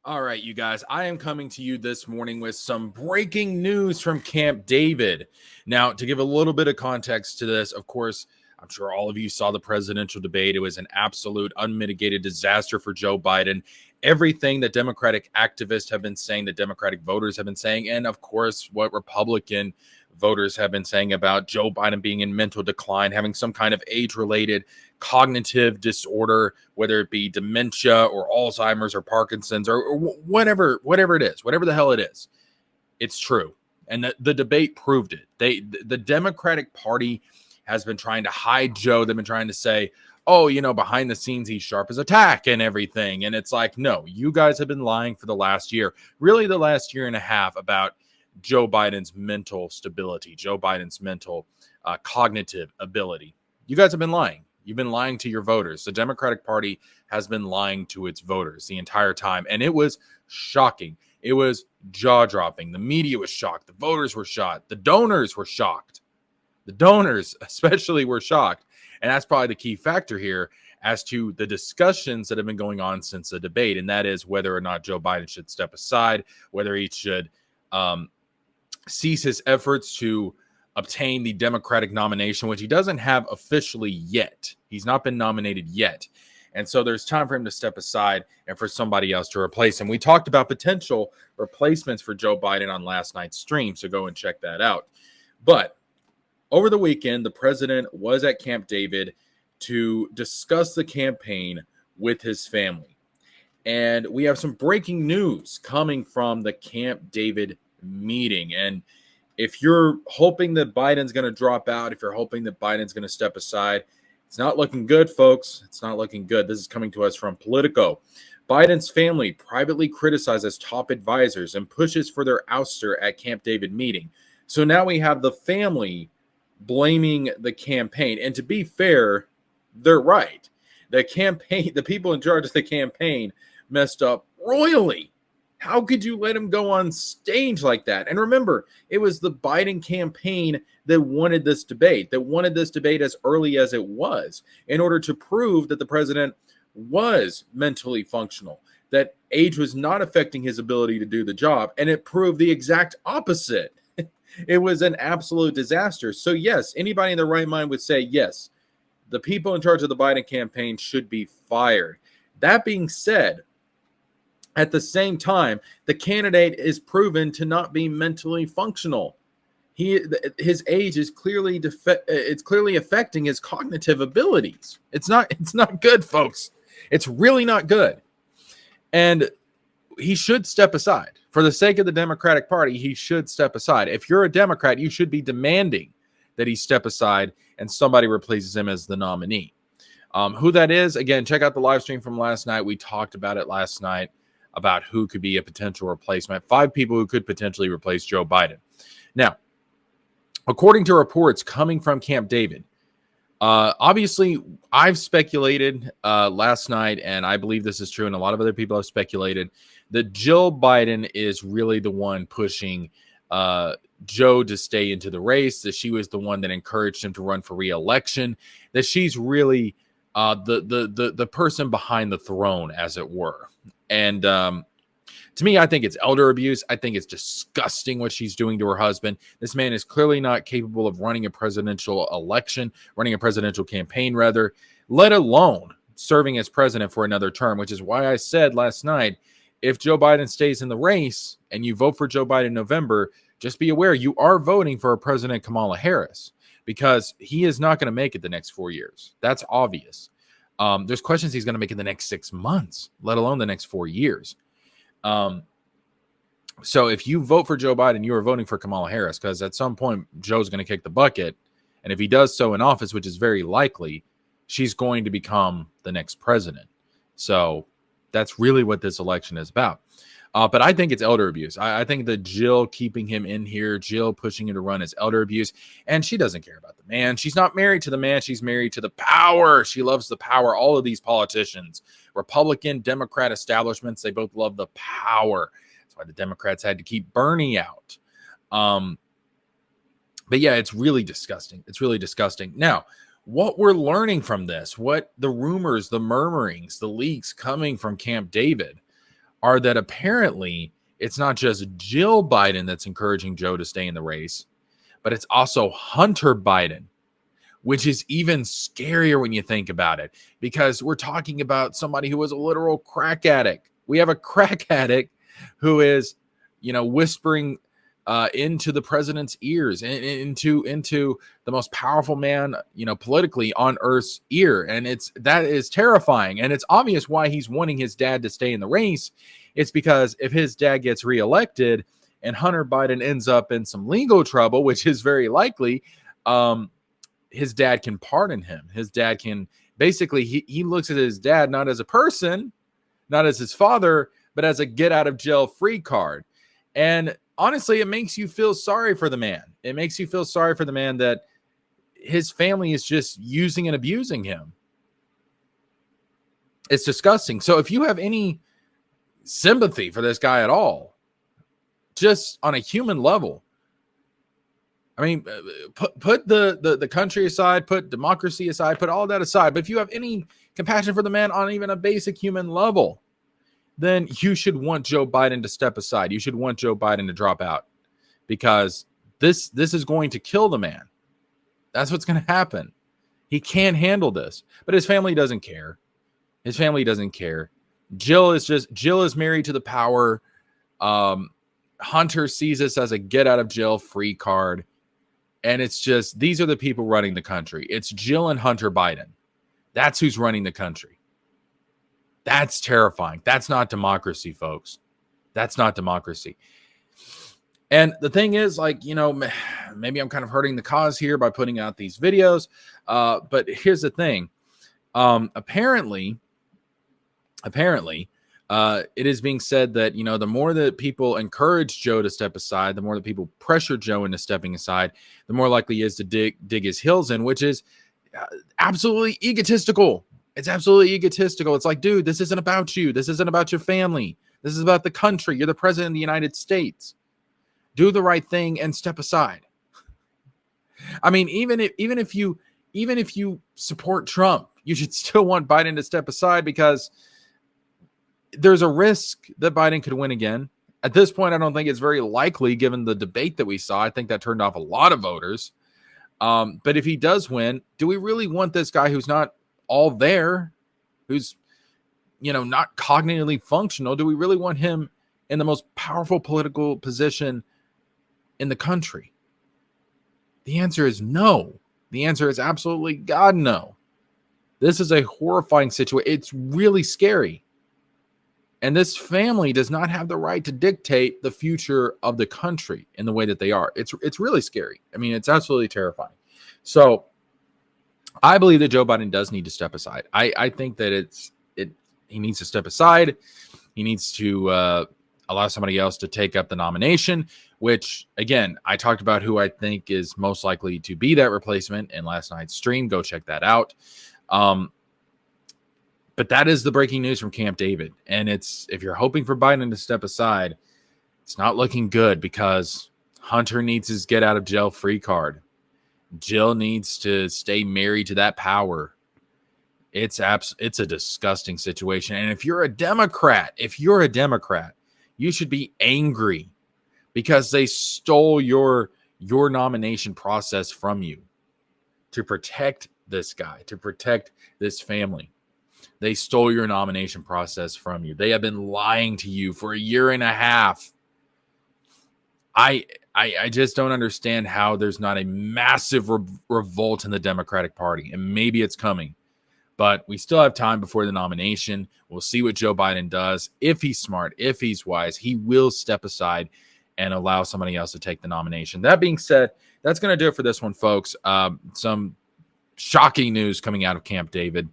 All right, you guys, I am coming to you this morning with some breaking news from Camp David. Now, to give a little bit of context to this, of course, I'm sure all of you saw the presidential debate. It was an absolute unmitigated disaster for Joe Biden. Everything that Democratic activists have been saying, that Democratic voters have been saying, and of course, what Republican voters have been saying about Joe Biden being in mental decline, having some kind of age-related cognitive disorder, whether it be dementia or Alzheimer's or Parkinson's or whatever it is, whatever the hell it is, it's true. And the debate proved it. The Democratic Party has been trying to hide Joe. They've been trying to say, oh, behind the scenes, he's sharp as a tack and everything. And it's like, no, you guys have been lying for the last year, really the last year and a half, about Joe Biden's mental stability, Joe Biden's mental cognitive ability. You guys have been lying. You've been lying to your voters. The Democratic Party has been lying to its voters the entire time. And it was shocking. It was jaw-dropping. The media was shocked. The voters were shocked. The donors were shocked. The donors especially were shocked. And that's probably the key factor here as to the discussions that have been going on since the debate. And that is whether or not Joe Biden should step aside, whether he should cease his efforts to obtain the Democratic nomination, which he doesn't have officially yet. He's not been nominated yet. And so there's time for him to step aside and for somebody else to replace him. We talked about potential replacements for Joe Biden on last night's stream, so go and check that out. But over the weekend, the president was at Camp David to discuss the campaign with his family. And we have some breaking news coming from the Camp David meeting. And if you're hoping that Biden's going to drop out, if you're hoping that Biden's going to step aside, it's not looking good, folks. It's not looking good. This is coming to us from Politico. Biden's family privately criticizes top advisors and pushes for their ouster at Camp David meeting. So now we have the family blaming the campaign. And to be fair, they're right. The campaign, the people in charge of the campaign messed up royally. How could you let him go on stage like that? And remember, it was the Biden campaign that wanted this debate as early as it was, in order to prove that the president was mentally functional, that age was not affecting his ability to do the job. And it proved the exact opposite. It was an absolute disaster. So yes, anybody in their right mind would say, yes, the people in charge of the Biden campaign should be fired. That being said, at the same time, the candidate is proven to not be mentally functional. His age is clearly affecting his cognitive abilities. It's not good, folks. It's really not good. And he should step aside. For the sake of the Democratic Party, he should step aside. If you're a Democrat, you should be demanding that he step aside and somebody replaces him as the nominee. Who that is, again, check out the live stream from last night. We talked about it last night, about who could be a potential replacement. 5 people who could potentially replace Joe Biden. Now, according to reports coming from Camp David, obviously, I've speculated last night, and I believe this is true, and a lot of other people have speculated, that Jill Biden is really the one pushing Joe to stay into the race, that she was the one that encouraged him to run for re-election, that she's really the person behind the throne, as it were. And to me, I think it's elder abuse. I think it's disgusting what she's doing to her husband. This man is clearly not capable of running a presidential election, running a presidential campaign, rather, let alone serving as president for another term, which is why I said last night, if Joe Biden stays in the race and you vote for Joe Biden in November, just be aware you are voting for President Kamala Harris, because he is not going to make it the next 4 years. That's obvious. There's questions he's going to make in the next 6 months, let alone the next 4 years. So if you vote for Joe Biden, you are voting for Kamala Harris, because at some point Joe's going to kick the bucket. And if he does so in office, which is very likely, she's going to become the next president. So that's really what this election is about. But I think it's elder abuse. I think that Jill keeping him in here, Jill pushing him to run, is elder abuse. And she doesn't care about the man. She's not married to the man. She's married to the power. She loves the power. All of these politicians, Republican, Democrat establishments, they both love the power. That's why the Democrats had to keep Bernie out. But yeah, it's really disgusting. It's really disgusting. Now, what we're learning from this, what the rumors, the murmurings, the leaks coming from Camp David are that apparently it's not just Jill Biden that's encouraging Joe to stay in the race, but it's also Hunter Biden, which is even scarier when you think about it, because we're talking about somebody who was a literal crack addict. We have a crack addict who is, whispering into the president's ears, and into the most powerful man, politically on Earth's ear. And that is terrifying. And it's obvious why he's wanting his dad to stay in the race. It's because if his dad gets reelected and Hunter Biden ends up in some legal trouble, which is very likely, his dad can pardon him. His dad can basically, he looks at his dad not as a person, not as his father, but as a get out of jail free card. And honestly, it makes you feel sorry for the man. It makes you feel sorry for the man that his family is just using and abusing him. It's disgusting. So if you have any sympathy for this guy at all, just on a human level, I mean, put the country aside, put democracy aside, put all that aside. But if you have any compassion for the man on even a basic human level, then you should want Joe Biden to step aside. You should want Joe Biden to drop out, because this is going to kill the man. That's what's going to happen. He can't handle this, but his family doesn't care. His family doesn't care. Jill is married to the power. Hunter sees this as a get out of jail free card. And it's just, these are the people running the country. It's Jill and Hunter Biden. That's who's running the country. That's terrifying. That's not democracy, folks. That's not democracy. And the thing is, maybe I'm kind of hurting the cause here by putting out these videos. But here's the thing. Apparently, it is being said that, the more that people encourage Joe to step aside, the more that people pressure Joe into stepping aside, the more likely he is to dig his heels in, which is absolutely egotistical. It's absolutely egotistical. It's like, dude, this isn't about you. This isn't about your family. This is about the country. You're the president of the United States. Do the right thing and step aside. I mean, even if you support Trump, you should still want Biden to step aside, because there's a risk that Biden could win again. At this point, I don't think it's very likely, given the debate that we saw. I think that turned off a lot of voters. But if he does win, do we really want this guy who's not all there, who's, not cognitively functional? Do we really want him in the most powerful political position in the country? The answer is no. The answer is absolutely God, no. This is a horrifying situation. It's really scary. And this family does not have the right to dictate the future of the country in the way that they are. It's really scary. I mean, it's absolutely terrifying. So I believe that Joe Biden does need to step aside. I think that he needs to step aside. He needs to allow somebody else to take up the nomination, which, again, I talked about who I think is most likely to be that replacement in last night's stream. Go check that out. But that is the breaking news from Camp David. And if you're hoping for Biden to step aside, it's not looking good, because Hunter needs his get out of jail free card. Jill needs to stay married to that power. It's a disgusting situation. And if you're a Democrat, you should be angry, because they stole your nomination process from you to protect this guy, to protect this family. They stole your nomination process from you. They have been lying to you for a year and a half. I just don't understand how there's not a massive revolt in the Democratic Party. And maybe it's coming, but we still have time before the nomination. We'll see what Joe Biden does. If he's smart, if he's wise, he will step aside and allow somebody else to take the nomination. That being said, that's going to do it for this one, folks. Some shocking news coming out of Camp David.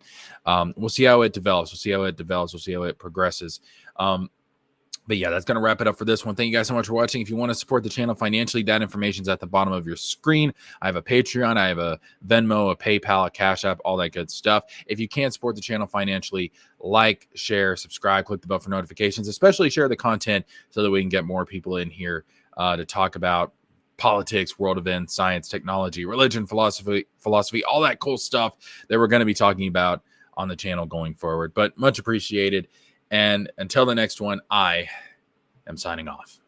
We'll see how it develops. We'll see how it progresses. But yeah, that's going to wrap it up for this one. Thank you guys so much for watching. If you want to support the channel financially, that information is at the bottom of your screen. I have a Patreon, I have a Venmo, a PayPal, a Cash App, all that good stuff. If you can't support the channel financially, like, share, subscribe, click the bell for notifications, especially share the content so that we can get more people in here to talk about politics, world events, science, technology, religion, philosophy, all that cool stuff that we're going to be talking about on the channel going forward. But much appreciated. And until the next one, I am signing off.